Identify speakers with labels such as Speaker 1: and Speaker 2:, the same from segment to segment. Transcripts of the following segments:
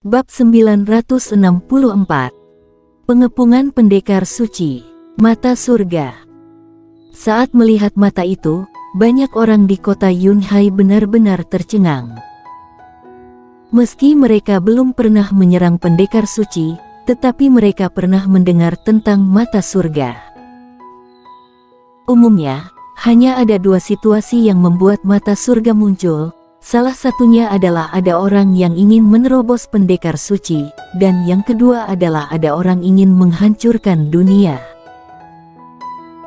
Speaker 1: Bab 964. Pengepungan pendekar suci, mata surga. Saat melihat mata itu, banyak orang di kota Yunhai benar-benar tercengang. Meski mereka belum pernah menyerang pendekar suci, tetapi mereka pernah mendengar tentang mata surga. Umumnya, hanya ada dua situasi yang membuat mata surga muncul. Salah satunya adalah ada orang yang ingin menerobos pendekar suci, dan yang kedua adalah ada orang ingin menghancurkan dunia.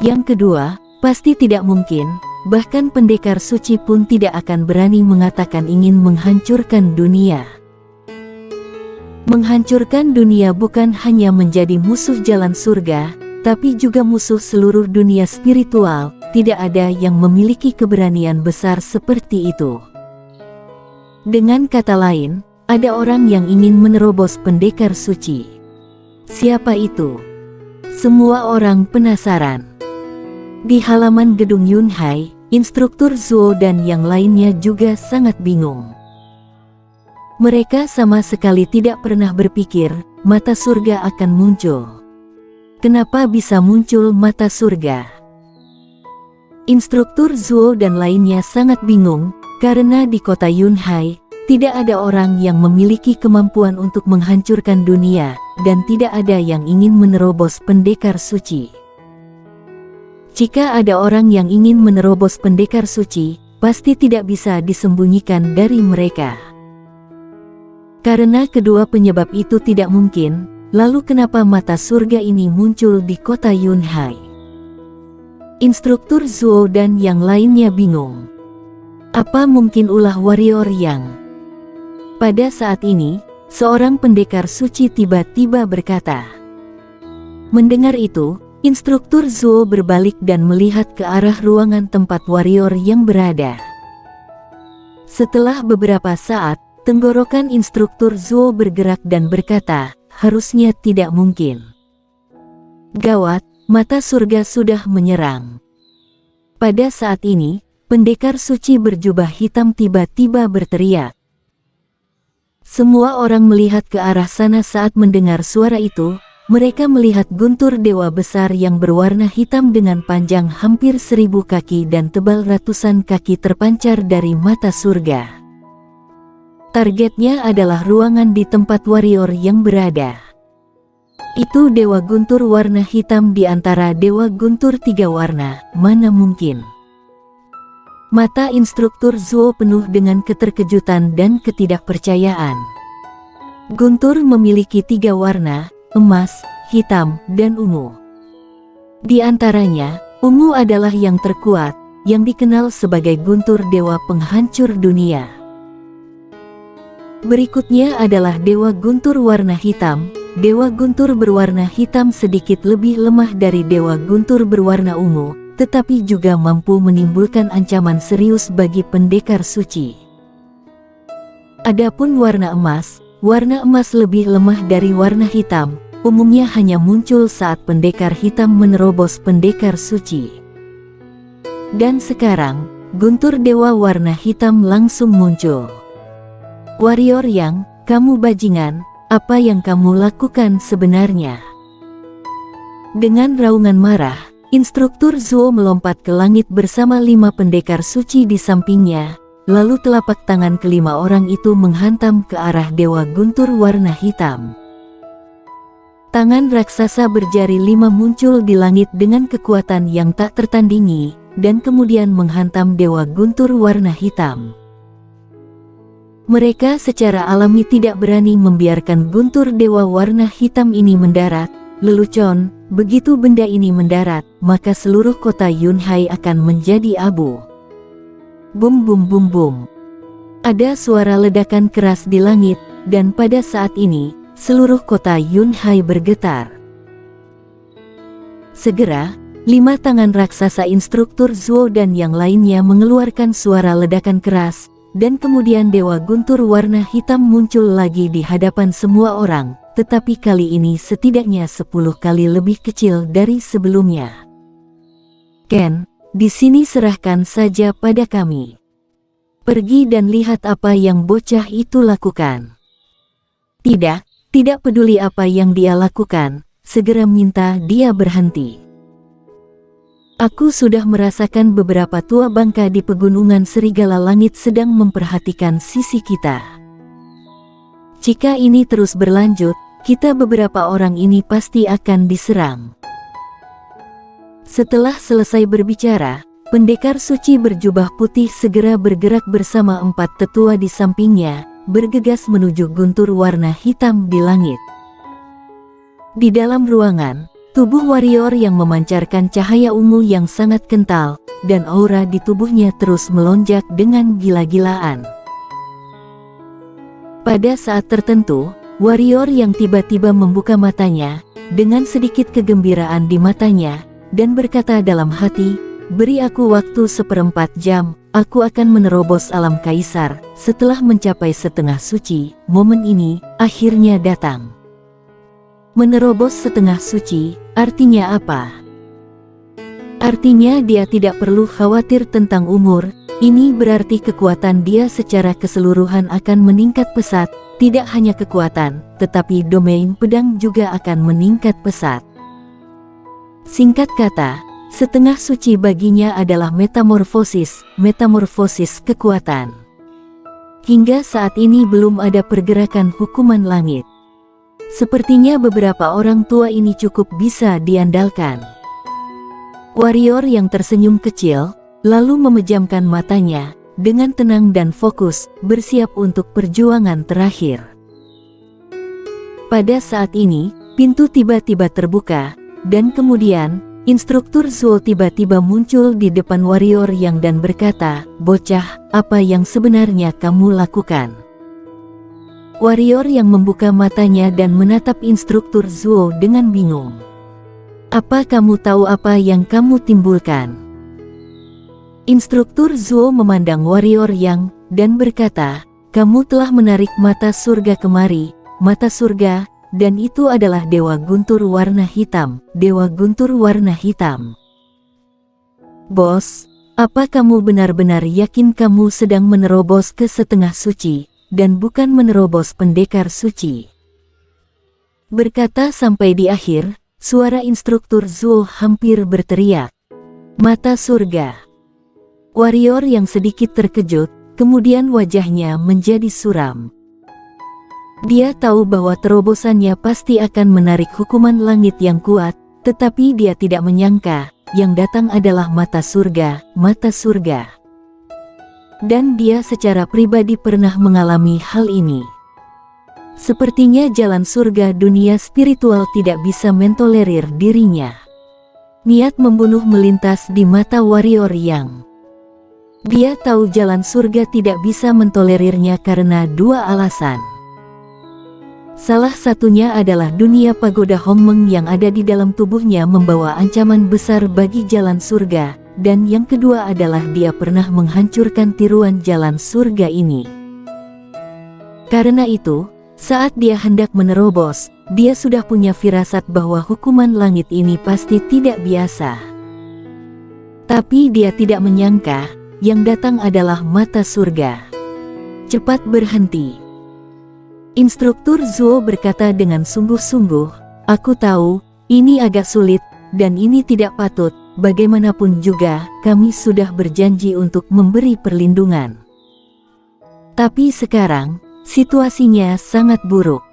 Speaker 1: Yang kedua, pasti tidak mungkin, bahkan pendekar suci pun tidak akan berani mengatakan ingin menghancurkan dunia. Menghancurkan dunia bukan hanya menjadi musuh jalan surga, tapi juga musuh seluruh dunia spiritual. Tidak ada yang memiliki keberanian besar seperti itu. Dengan kata lain, ada orang yang ingin menerobos pendekar suci. Siapa itu? Semua orang penasaran. Di halaman gedung Yunhai, instruktur Zuo dan yang lainnya juga sangat bingung. Mereka sama sekali tidak pernah berpikir mata surga akan muncul. Kenapa bisa muncul mata surga? Instruktur Zuo dan lainnya sangat bingung, karena di kota Yunhai, tidak ada orang yang memiliki kemampuan untuk menghancurkan dunia, dan tidak ada yang ingin menerobos pendekar suci. Jika ada orang yang ingin menerobos pendekar suci, pasti tidak bisa disembunyikan dari mereka. Karena kedua penyebab itu tidak mungkin, lalu kenapa mata surga ini muncul di kota Yunhai? Instruktur Zuo dan yang lainnya bingung. Apa mungkin ulah warrior yang? Pada saat ini, seorang pendekar suci tiba-tiba berkata. Mendengar itu, instruktur Zuo berbalik dan melihat ke arah ruangan tempat warrior yang berada. Setelah beberapa saat, tenggorokan instruktur Zuo bergerak dan berkata, harusnya tidak mungkin. Gawat, mata surga sudah menyerang. Pada saat ini, pendekar suci berjubah hitam tiba-tiba berteriak. Semua orang melihat ke arah sana saat mendengar suara itu. Mereka melihat guntur dewa besar yang berwarna hitam dengan panjang hampir 1000 kaki dan tebal ratusan kaki terpancar dari mata surga. Targetnya adalah ruangan di tempat warrior yang berada. Itu dewa guntur warna hitam di antara dewa guntur 3 warna, mana mungkin? Mata instruktur Zuo penuh dengan keterkejutan dan ketidakpercayaan. Guntur memiliki 3 warna, emas, hitam, dan ungu. Di antaranya, ungu adalah yang terkuat, yang dikenal sebagai guntur dewa penghancur dunia. Berikutnya adalah dewa guntur warna hitam. Dewa guntur berwarna hitam sedikit lebih lemah dari dewa guntur berwarna ungu, tetapi juga mampu menimbulkan ancaman serius bagi pendekar suci. Adapun warna emas lebih lemah dari warna hitam, umumnya hanya muncul saat pendekar hitam menerobos pendekar suci. Dan sekarang, guntur dewa warna hitam langsung muncul. Warrior yang, kamu bajingan, apa yang kamu lakukan sebenarnya? Dengan raungan marah, instruktur Zuo melompat ke langit bersama 5 pendekar suci di sampingnya, lalu telapak tangan kelima orang itu menghantam ke arah dewa guntur warna hitam. Tangan raksasa berjari 5 muncul di langit dengan kekuatan yang tak tertandingi, dan kemudian menghantam dewa guntur warna hitam. Mereka secara alami tidak berani membiarkan guntur dewa warna hitam ini mendarat. Lelucon, begitu benda ini mendarat, maka seluruh kota Yunhai akan menjadi abu. Bum bum bum bum. Ada suara ledakan keras di langit, dan pada saat ini, seluruh kota Yunhai bergetar. Segera, 5 tangan raksasa instruktur Zuo dan yang lainnya mengeluarkan suara ledakan keras, dan kemudian dewa guntur warna hitam muncul lagi di hadapan semua orang, tetapi kali ini setidaknya 10 kali lebih kecil dari sebelumnya. Ken, di sini serahkan saja pada kami. Pergi dan lihat apa yang bocah itu lakukan. Tidak peduli apa yang dia lakukan, segera minta dia berhenti. Aku sudah merasakan beberapa tua bangka di pegunungan Serigala Langit sedang memperhatikan sisi kita. Jika ini terus berlanjut, kita beberapa orang ini pasti akan diserang. Setelah selesai berbicara, pendekar suci berjubah putih segera bergerak bersama 4 tetua di sampingnya, bergegas menuju guntur warna hitam di langit. Di dalam ruangan, tubuh warrior yang memancarkan cahaya ungu yang sangat kental, dan aura di tubuhnya terus melonjak dengan gila-gilaan. Pada saat tertentu, warrior yang tiba-tiba membuka matanya, dengan sedikit kegembiraan di matanya, dan berkata dalam hati, "Beri aku waktu 1/4 jam, aku akan menerobos alam kaisar." Setelah mencapai setengah suci, momen ini akhirnya datang. Menerobos setengah suci, artinya apa? Artinya dia tidak perlu khawatir tentang umur, ini berarti kekuatan dia secara keseluruhan akan meningkat pesat, tidak hanya kekuatan, tetapi domain pedang juga akan meningkat pesat. Singkat kata, setengah suci baginya adalah metamorfosis kekuatan. Hingga saat ini belum ada pergerakan hukuman langit. Sepertinya beberapa orang tua ini cukup bisa diandalkan. Warrior yang tersenyum kecil, lalu memejamkan matanya, dengan tenang dan fokus, bersiap untuk perjuangan terakhir. Pada saat ini, pintu tiba-tiba terbuka, dan kemudian, instruktur Zuo tiba-tiba muncul di depan warrior yang dan berkata, "Bocah, apa yang sebenarnya kamu lakukan?" Warrior yang membuka matanya dan menatap instruktur Zuo dengan bingung. "Apa kamu tahu apa yang kamu timbulkan?" Instruktur Zuo memandang warrior yang, dan berkata, "Kamu telah menarik mata surga kemari, mata surga, dan itu adalah Dewa Guntur warna hitam, Dewa Guntur warna hitam." "Bos, apa kamu benar-benar yakin kamu sedang menerobos ke setengah suci, dan bukan menerobos pendekar suci?" Berkata sampai di akhir, suara instruktur Zuo hampir berteriak, "Mata surga!" Warrior yang sedikit terkejut, kemudian wajahnya menjadi suram. Dia tahu bahwa terobosannya pasti akan menarik hukuman langit yang kuat, tetapi dia tidak menyangka, yang datang adalah mata surga, mata surga. Dan dia secara pribadi pernah mengalami hal ini. Sepertinya jalan surga dunia spiritual tidak bisa mentolerir dirinya. Niat membunuh melintas di mata warrior yang. Dia tahu jalan surga tidak bisa mentolerirnya karena 2 alasan. Salah satunya adalah dunia pagoda Hongmeng yang ada di dalam tubuhnya membawa ancaman besar bagi jalan surga, dan yang kedua adalah dia pernah menghancurkan tiruan jalan surga ini. Karena itu, saat dia hendak menerobos, dia sudah punya firasat bahwa hukuman langit ini pasti tidak biasa. Tapi dia tidak menyangka, yang datang adalah mata surga. "Cepat berhenti." Instruktur Zuo berkata dengan sungguh-sungguh, "Aku tahu, ini agak sulit, dan ini tidak patut, bagaimanapun juga, kami sudah berjanji untuk memberi perlindungan. Tapi sekarang, situasinya sangat buruk.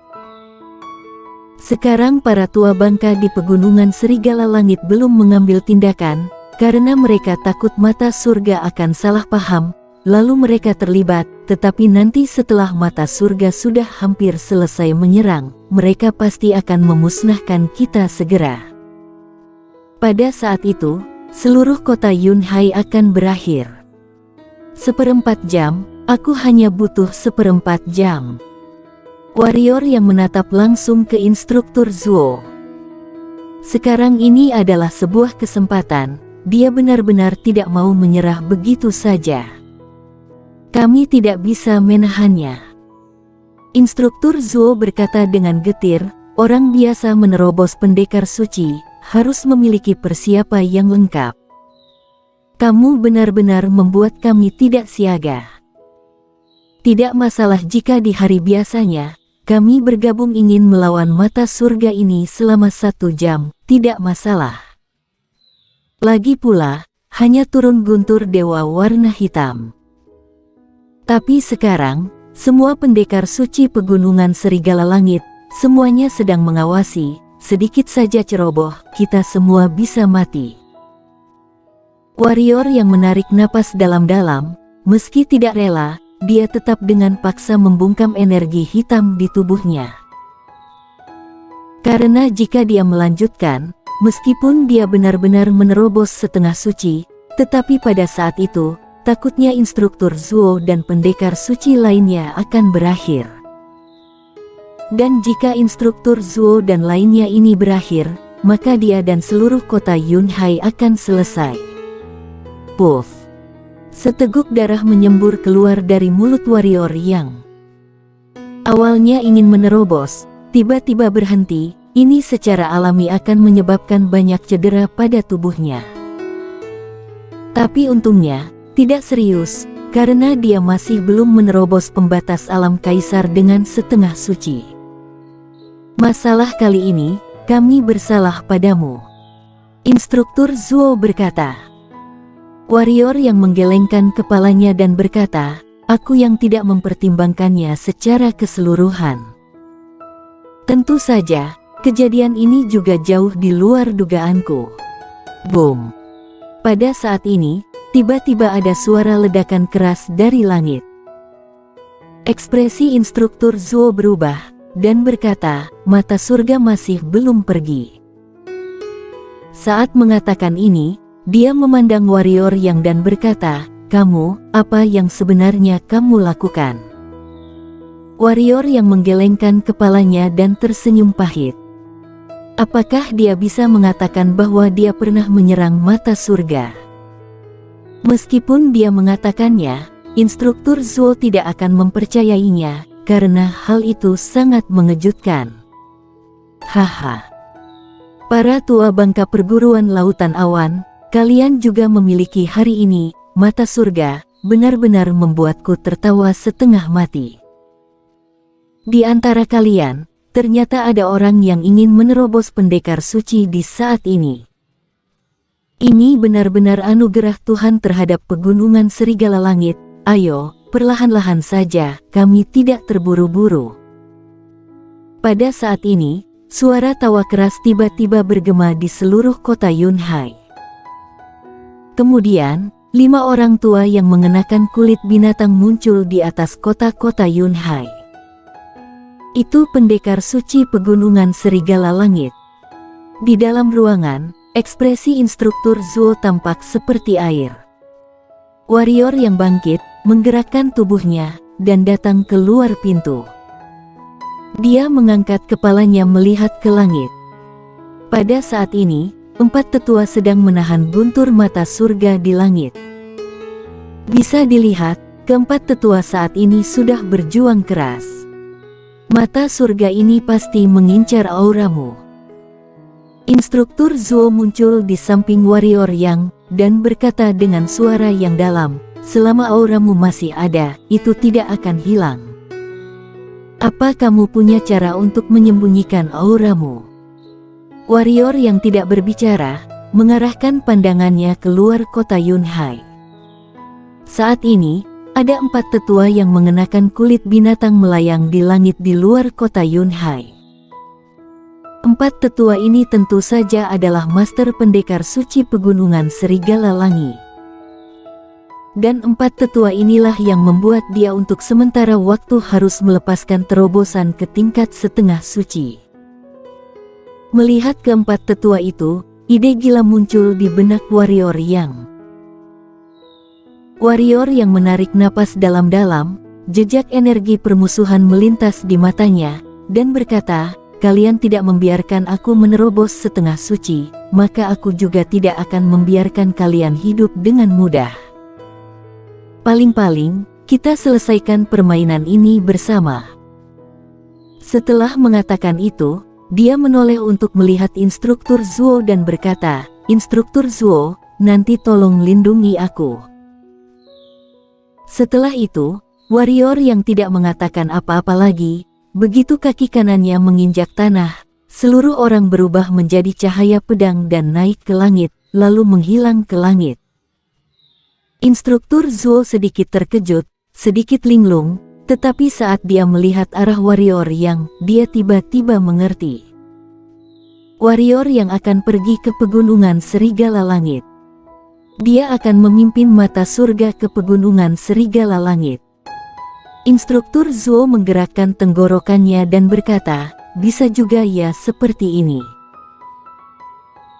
Speaker 1: Sekarang para tua bangka di pegunungan Serigala Langit belum mengambil tindakan, karena mereka takut mata surga akan salah paham, lalu mereka terlibat, tetapi nanti setelah mata surga sudah hampir selesai menyerang, mereka pasti akan memusnahkan kita segera. Pada saat itu, seluruh kota Yunhai akan berakhir. 1/4 jam, aku hanya butuh 1/4 jam." Warrior yang menatap langsung ke instruktur Zuo. Sekarang ini adalah sebuah kesempatan, dia benar-benar tidak mau menyerah begitu saja. "Kami tidak bisa menahannya." Instruktur Zuo berkata dengan getir, "Orang biasa menerobos pendekar suci, harus memiliki persiapan yang lengkap. Kamu benar-benar membuat kami tidak siaga. Tidak masalah jika di hari biasanya, kami bergabung ingin melawan mata surga ini selama 1 jam, tidak masalah. Lagi pula, hanya turun guntur dewa warna hitam. Tapi sekarang, semua pendekar suci pegunungan Serigala Langit, semuanya sedang mengawasi, sedikit saja ceroboh, kita semua bisa mati. Warrior yang menarik napas dalam-dalam, meski tidak rela, dia tetap dengan paksa membungkam energi hitam di tubuhnya. Karena jika dia melanjutkan, meskipun dia benar-benar menerobos setengah suci, tetapi pada saat itu, takutnya instruktur Zuo dan pendekar suci lainnya akan berakhir. Dan jika instruktur Zuo dan lainnya ini berakhir, maka dia dan seluruh kota Yunhai akan selesai. Puff! Seteguk darah menyembur keluar dari mulut warrior yang awalnya ingin menerobos, tiba-tiba berhenti. Ini secara alami akan menyebabkan banyak cedera pada tubuhnya. Tapi untungnya, tidak serius, karena dia masih belum menerobos pembatas alam kaisar dengan setengah suci. Masalah kali ini, kami bersalah padamu. Instruktur Zuo berkata. Warrior yang menggelengkan kepalanya dan berkata, aku yang tidak mempertimbangkannya secara keseluruhan. Tentu saja, kejadian ini juga jauh di luar dugaanku. Boom! Pada saat ini, tiba-tiba ada suara ledakan keras dari langit. Ekspresi instruktur Zuo berubah, dan berkata, mata surga masih belum pergi. Saat mengatakan ini, dia memandang warrior yang dan berkata, kamu, apa yang sebenarnya kamu lakukan? Warrior yang menggelengkan kepalanya dan tersenyum pahit. Apakah dia bisa mengatakan bahwa dia pernah menyerang mata surga? Meskipun dia mengatakannya, instruktur Zuo tidak akan mempercayainya, karena hal itu sangat mengejutkan. Haha. Para tua bangka perguruan lautan awan, kalian juga memiliki hari ini, mata surga, benar-benar membuatku tertawa setengah mati. Di antara kalian, ternyata ada orang yang ingin menerobos pendekar suci di saat ini. Ini benar-benar anugerah Tuhan terhadap pegunungan Serigala Langit. Ayo, perlahan-lahan saja, kami tidak terburu-buru. Pada saat ini, suara tawa keras tiba-tiba bergema di seluruh kota Yunhai. Kemudian, 5 orang tua yang mengenakan kulit binatang muncul di atas kota-kota Yunhai. Itu pendekar suci pegunungan Serigala Langit. Di dalam ruangan, ekspresi instruktur Zuo tampak seperti air. Warrior yang bangkit, menggerakkan tubuhnya, dan datang keluar pintu. Dia mengangkat kepalanya melihat ke langit. Pada saat ini, 4 tetua sedang menahan guntur mata surga di langit. Bisa dilihat, keempat tetua saat ini sudah berjuang keras. Mata surga ini pasti mengincar auramu. Instruktur Zuo muncul di samping warrior yang, dan berkata dengan suara yang dalam, selama auramu masih ada, itu tidak akan hilang. Apa kamu punya cara untuk menyembunyikan auramu? Warrior yang tidak berbicara, mengarahkan pandangannya keluar kota Yunhai. Saat ini, ada 4 tetua yang mengenakan kulit binatang melayang di langit di luar kota Yunhai. 4 tetua ini tentu saja adalah master pendekar suci pegunungan Serigala Langit. Dan 4 tetua inilah yang membuat dia untuk sementara waktu harus melepaskan terobosan ke tingkat setengah suci. Melihat keempat tetua itu, ide gila muncul di benak warrior yang. Warrior yang menarik napas dalam-dalam, jejak energi permusuhan melintas di matanya, dan berkata, kalian tidak membiarkan aku menerobos setengah suci, maka aku juga tidak akan membiarkan kalian hidup dengan mudah. Paling-paling, kita selesaikan permainan ini bersama. Setelah mengatakan itu, dia menoleh untuk melihat instruktur Zuo dan berkata, Instruktur Zuo, nanti tolong lindungi aku. Setelah itu, warrior yang tidak mengatakan apa-apa lagi, Begitu kaki kanannya menginjak tanah, seluruh orang berubah menjadi cahaya pedang dan naik ke langit, lalu menghilang ke langit. Instruktur Zuo sedikit terkejut, sedikit linglung, tetapi saat dia melihat arah warrior yang dia tiba-tiba mengerti. Warrior yang akan pergi ke pegunungan Serigala Langit. Dia akan memimpin mata surga ke pegunungan Serigala Langit. Instruktur Zuo menggerakkan tenggorokannya dan berkata, bisa juga ya seperti ini.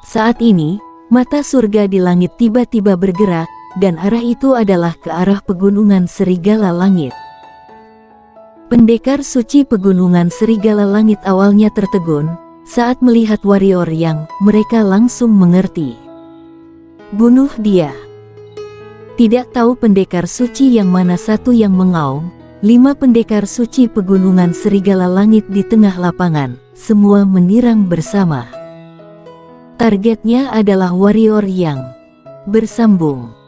Speaker 1: Saat ini, mata surga di langit tiba-tiba bergerak, dan arah itu adalah ke arah pegunungan Serigala Langit. Pendekar suci pegunungan Serigala Langit awalnya tertegun, saat melihat warrior yang mereka langsung mengerti. Bunuh dia. Tidak tahu pendekar suci yang mana satu yang mengaum, 5 pendekar suci pegunungan Serigala Langit di tengah lapangan, semua menirang bersama. Targetnya adalah warrior yang bersambung.